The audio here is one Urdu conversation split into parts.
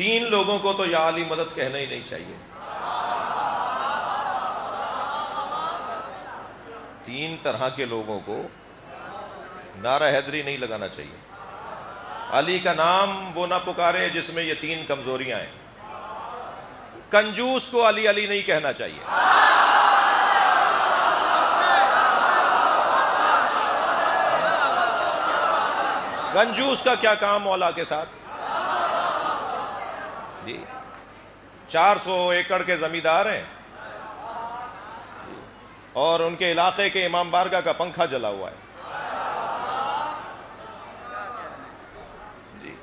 3 لوگوں کو تو یا علی مدد کہنا ہی نہیں چاہیے. 3 طرح کے لوگوں کو نعرہ حیدری نہیں لگانا چاہیے. علی کا نام وہ نہ پکارے جس میں یہ 3 کمزوریاں ہیں. کنجوس کو علی علی نہیں کہنا چاہیے. کنجوس کا کیا کام مولا کے ساتھ؟ جی 400 ایکڑ کے زمیندار ہیں اور ان کے علاقے کے امام بارگاہ کا پنکھا جلا ہوا ہے. جی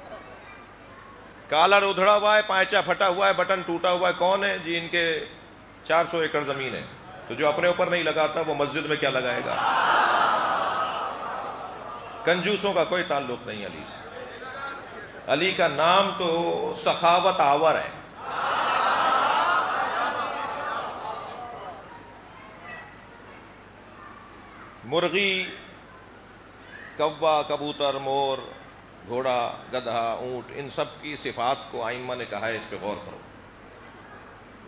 کالر ادھڑا ہوا ہے، پائچہ پھٹا ہوا ہے، بٹن ٹوٹا ہوا ہے. کون ہے جی؟ ان کے 400 ایکڑ زمین ہے. تو جو اپنے اوپر نہیں لگاتا وہ مسجد میں کیا لگائے گا؟ کنجوسوں کا کوئی تعلق نہیں علی سے. علی کا نام تو سخاوت آور ہے. مرغی، کوا، کبوتر، مور، گھوڑا، گدھا، اونٹ، ان سب کی صفات کو ائمہ نے کہا ہے اس پہ غور کرو.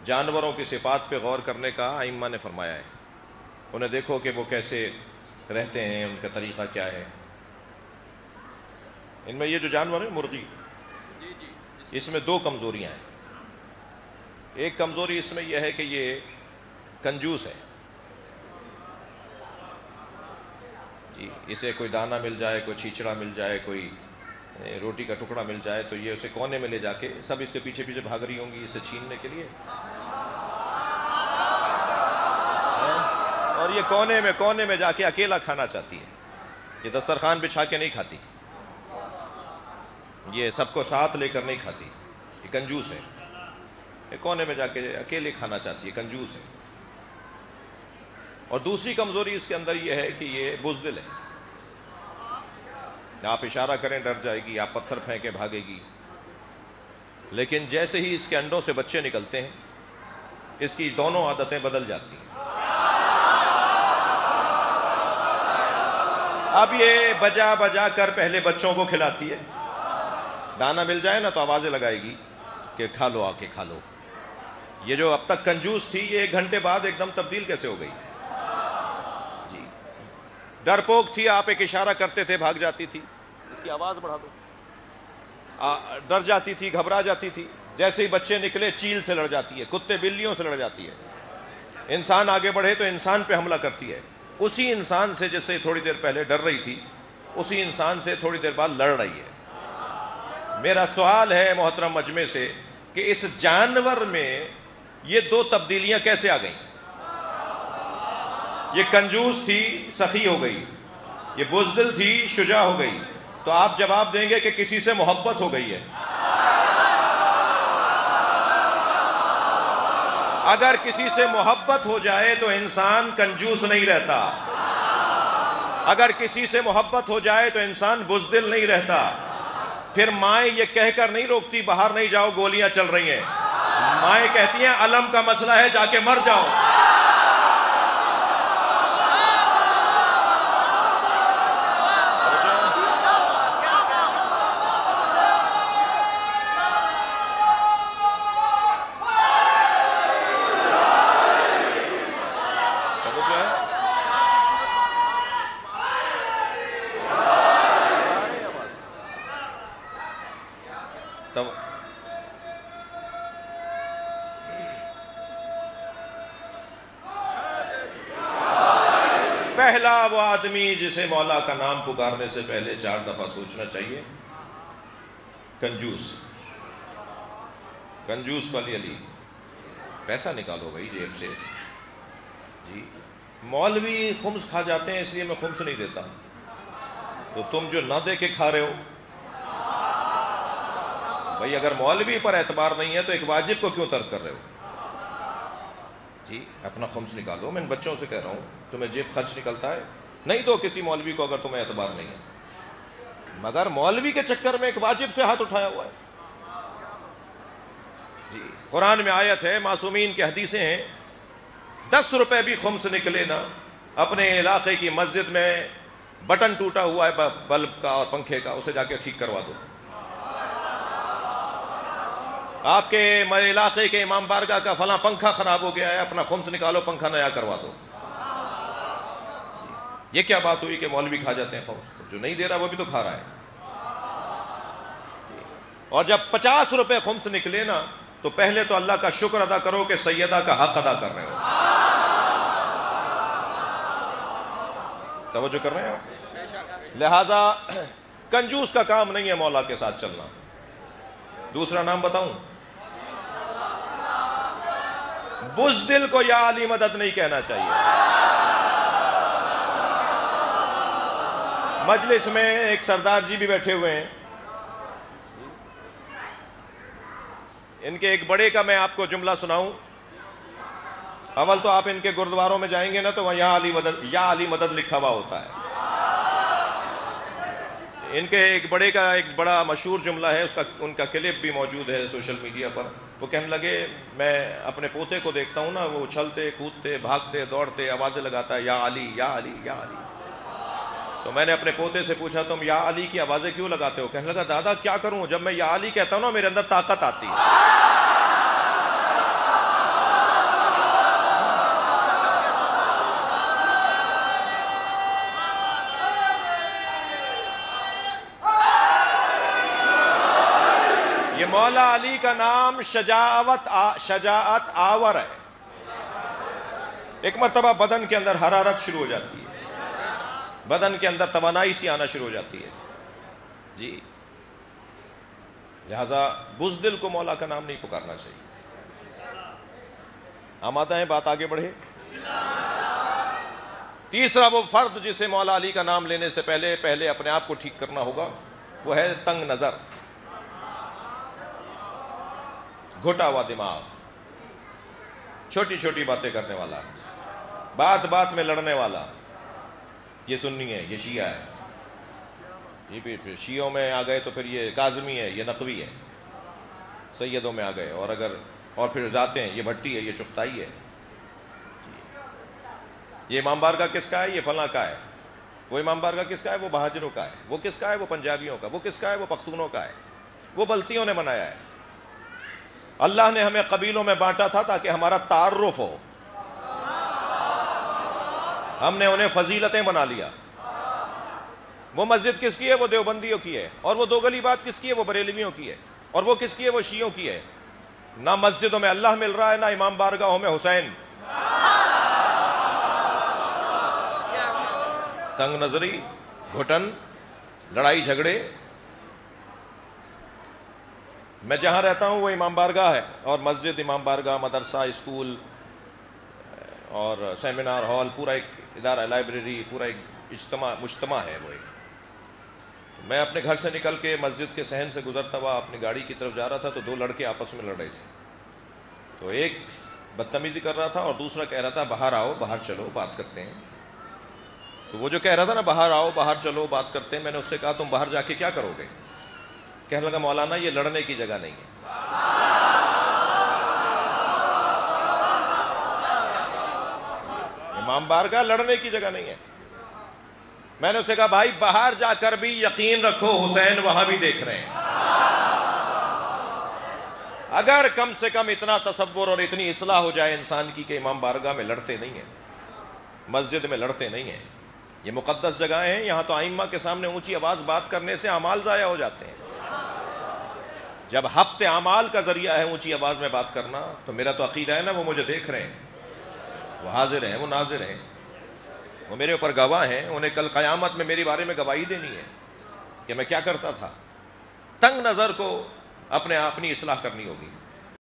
جانوروں کی صفات پہ غور کرنے کا ائمہ نے فرمایا ہے. انہیں دیکھو کہ وہ کیسے رہتے ہیں، ان کا طریقہ کیا ہے. ان میں یہ جو جانور ہے مرغی، اس میں 2 کمزوریاں ہیں. ایک کمزوری اس میں یہ ہے کہ یہ کنجوس ہے. جی اسے کوئی دانہ مل جائے، کوئی چھیچڑا مل جائے، کوئی روٹی کا ٹکڑا مل جائے تو یہ اسے کونے میں لے جا کے سب اس کے پیچھے پیچھے بھاگ رہی ہوں گی اسے چھیننے کے لیے. اور یہ کونے میں جا کے اکیلا کھانا چاہتی ہے. یہ دسترخوان بچھا کے نہیں کھاتی، یہ سب کو ساتھ لے کر نہیں کھاتی. یہ کنجوس ہے. یہ کونے میں جا کے اکیلے کھانا چاہتی ہے، کنجوس ہے. اور دوسری کمزوری اس کے اندر یہ ہے کہ یہ بزدل ہے. آپ اشارہ کریں ڈر جائے گی، آپ پتھر پھینکیں بھاگے گی. لیکن جیسے ہی اس کے انڈوں سے بچے نکلتے ہیں اس کی دونوں عادتیں بدل جاتی ہیں. اب یہ بجا بجا کر پہلے بچوں کو کھلاتی ہے. دانا مل جائے نا تو آوازیں لگائے گی کہ کھا لو، آ کے کھا لو. یہ جو اب تک کنجوس تھی یہ 1 گھنٹے بعد ایک دم تبدیل کیسے ہو گئی؟ جی ڈرپوک تھی، آپ ایک اشارہ کرتے تھے بھاگ جاتی تھی. اس کی آواز بڑھا دو، ڈر جاتی تھی، گھبرا جاتی تھی. جیسے ہی بچے نکلے چیل سے لڑ جاتی ہے، کتے بلیوں سے لڑ جاتی ہے. انسان آگے بڑھے تو انسان پہ حملہ کرتی ہے. اسی انسان سے جس سے تھوڑی دیر پہلے ڈر رہی تھی اسی انسان سے تھوڑی دیر بعد لڑ رہی ہے. میرا سوال ہے محترم مجمع سے کہ اس جانور میں یہ 2 تبدیلیاں کیسے آ گئیں؟ یہ کنجوس تھی، سخی ہو گئی. یہ بزدل تھی، شجاع ہو گئی. تو آپ جواب دیں گے کہ کسی سے محبت ہو گئی ہے. اگر کسی سے محبت ہو جائے تو انسان کنجوس نہیں رہتا. اگر کسی سے محبت ہو جائے تو انسان بزدل نہیں رہتا. پھر مائیں یہ کہہ کر نہیں روکتی باہر نہیں جاؤ گولیاں چل رہی ہیں. مائیں کہتی ہیں علم کا مسئلہ ہے جا کے مر جاؤ. پہلا وہ آدمی جسے مولا کا نام پکارنے سے پہلے 4 دفعہ سوچنا چاہیے، کنجوس. کنجوس والی علی. پیسہ نکالو بھائی جیب سے. جی مولوی خمس کھا جاتے ہیں اس لیے میں خمس نہیں دیتا. تو تم جو نہ دے کے کھا رہے ہو بھائی، اگر مولوی پر اعتبار نہیں ہے تو ایک واجب کو کیوں ترک کر رہے ہو؟ جی اپنا خمس نکالو. میں ان بچوں سے کہہ رہا ہوں تمہیں جیب خرچ نکلتا ہے نہیں دو کسی مولوی کو اگر تمہیں اعتبار نہیں ہے. مگر مولوی کے چکر میں ایک واجب سے ہاتھ اٹھایا ہوا ہے. جی قرآن میں آیت ہے، معصومین کی حدیثیں ہیں، 10 روپے بھی خمس نکلے نا اپنے علاقے کی مسجد میں بٹن ٹوٹا ہوا ہے بلب کا اور پنکھے کا، اسے جا کے ٹھیک کروا دو. آپ کے علاقے کے امام بارگاہ کا فلاں پنکھا خراب ہو گیا ہے، اپنا خمس نکالو، پنکھا نیا کروا دو۔ یہ کیا بات ہوئی کہ مولوی کھا جاتے ہیں خمس؟ جو نہیں دے رہا وہ بھی تو کھا رہا ہے۔ اور جب 50 روپے خمس نکلے نا تو پہلے تو اللہ کا شکر ادا کرو کہ سیدہ کا حق ادا کر رہے ہو۔ توجہ کر رہے ہیں آپ؟ لہذا کنجوس کا کام نہیں ہے مولا کے ساتھ چلنا۔ دوسرا نام بتاؤں؟ بزدل کو یا علی مدد نہیں کہنا چاہیے۔ مجلس میں ایک سردار جی بھی بیٹھے ہوئے ہیں، ان کے ایک بڑے کا میں آپ کو جملہ سناؤں۔ اول تو آپ ان کے گردواروں میں جائیں گے نا تو وہاں یا علی مدد لکھا ہوا ہوتا ہے۔ ان کے ایک بڑے کا ایک بڑا مشہور جملہ ہے، ان کا کلپ بھی موجود ہے سوشل میڈیا پر۔ وہ کہنے لگے، میں اپنے پوتے کو دیکھتا ہوں نا، وہ اچھلتے کودتے بھاگتے دوڑتے آوازیں لگاتا ہے، یا علی یا علی یا علی۔ تو میں نے اپنے پوتے سے پوچھا، تم یا علی کی آوازیں کیوں لگاتے ہو؟ کہنے لگا، دادا کیا کروں، جب میں یا علی کہتا ہوں نا میرے اندر طاقت آتی ہے۔ یہ مولا علی کا نام شجاعت آور ہے۔ ایک مرتبہ بدن کے اندر حرارت شروع ہو جاتی ہے، بدن کے اندر توانائی سی آنا شروع ہو جاتی ہے جی، لہذا بزدل کو مولا کا نام نہیں پکارنا چاہیے۔ آمادہ ہیں بات آگے بڑھے؟ تیسرا وہ فرد جسے مولا علی کا نام لینے سے پہلے اپنے آپ کو ٹھیک کرنا ہوگا، وہ ہے تنگ نظر، گھٹا ہوا دماغ، چھوٹی چھوٹی باتیں کرنے والا، بات بات میں لڑنے والا۔ یہ سنی ہے، یہ شیعہ ہے، یہ پھر شیعوں میں آ گئے تو پھر یہ کاظمی ہے، یہ نقوی ہے، سیدوں میں آ گئے، اور پھر ذاتیں، یہ بھٹی ہے، یہ چغتائی ہے۔ یہ امام بارگاہ کس کا ہے؟ یہ فلاں کا ہے۔ وہ امام بارگاہ کس کا ہے؟ وہ بہاجروں کا ہے۔ وہ کس کا ہے؟ وہ پنجابیوں کا۔ وہ کس کا ہے؟ وہ پختونوں کا ہے۔ وہ بلتیوں نے بنایا ہے۔ اللہ نے ہمیں قبیلوں میں بانٹا تھا تاکہ ہمارا تعارف ہو، ہم نے انہیں فضیلتیں بنا لیا۔ وہ مسجد کس کی ہے؟ وہ دیوبندیوں کی ہے۔ اور وہ دو گلی بات کس کی ہے؟ وہ بریلویوں کی ہے۔ اور وہ کس کی ہے؟ وہ شیعوں کی ہے۔ نہ مسجدوں میں اللہ مل رہا ہے، نہ امام بارگاہوں میں حسین۔ تنگ نظری، گھٹن، لڑائی جھگڑے۔ میں جہاں رہتا ہوں وہ امام بارگاہ ہے، اور مسجد، امام بارگاہ، مدرسہ، اسکول اور سیمینار ہال، پورا ایک ادارہ، لائبریری، پورا ایک مجتمع ہے وہ ایک۔ میں اپنے گھر سے نکل کے مسجد کے صحن سے گزرتا ہوا اپنی گاڑی کی طرف جا رہا تھا تو دو لڑکے آپس میں لڑ رہے تھے۔ تو ایک بدتمیزی کر رہا تھا اور دوسرا کہہ رہا تھا باہر آؤ، باہر چلو، بات کرتے ہیں۔ تو وہ جو کہہ رہا تھا نا باہر آؤ، باہر چلو، بات کرتے ہیں، میں نے اس سے کہا تم باہر جا کے کیا کرو گے؟ کہنے لگا مولانا یہ لڑنے کی جگہ نہیں ہے۔ امام بارگاہ لڑنے کی جگہ نہیں ہے۔ میں نے اسے کہا بھائی باہر جا کر بھی یقین رکھو حسین وہاں بھی دیکھ رہے ہیں۔ اگر کم سے کم اتنا تصور اور اتنی اصلاح ہو جائے انسان کی کہ امام بارگاہ میں لڑتے نہیں ہیں، مسجد میں لڑتے نہیں ہیں، یہ مقدس جگہیں ہیں، یہاں تو ائمہ کے سامنے اونچی آواز بات کرنے سے اعمال ضائع ہو جاتے ہیں۔ جب حبط اعمال کا ذریعہ ہے اونچی آواز میں بات کرنا، تو میرا تو عقیدہ ہے نا وہ مجھے دیکھ رہے ہیں، وہ حاضر ہیں، وہ ناظر ہیں، وہ میرے اوپر گواہ ہیں، انہیں کل قیامت میں میرے بارے میں گواہی دینی ہے کہ میں کیا کرتا تھا۔ تنگ نظر کو اپنی اصلاح کرنی ہوگی۔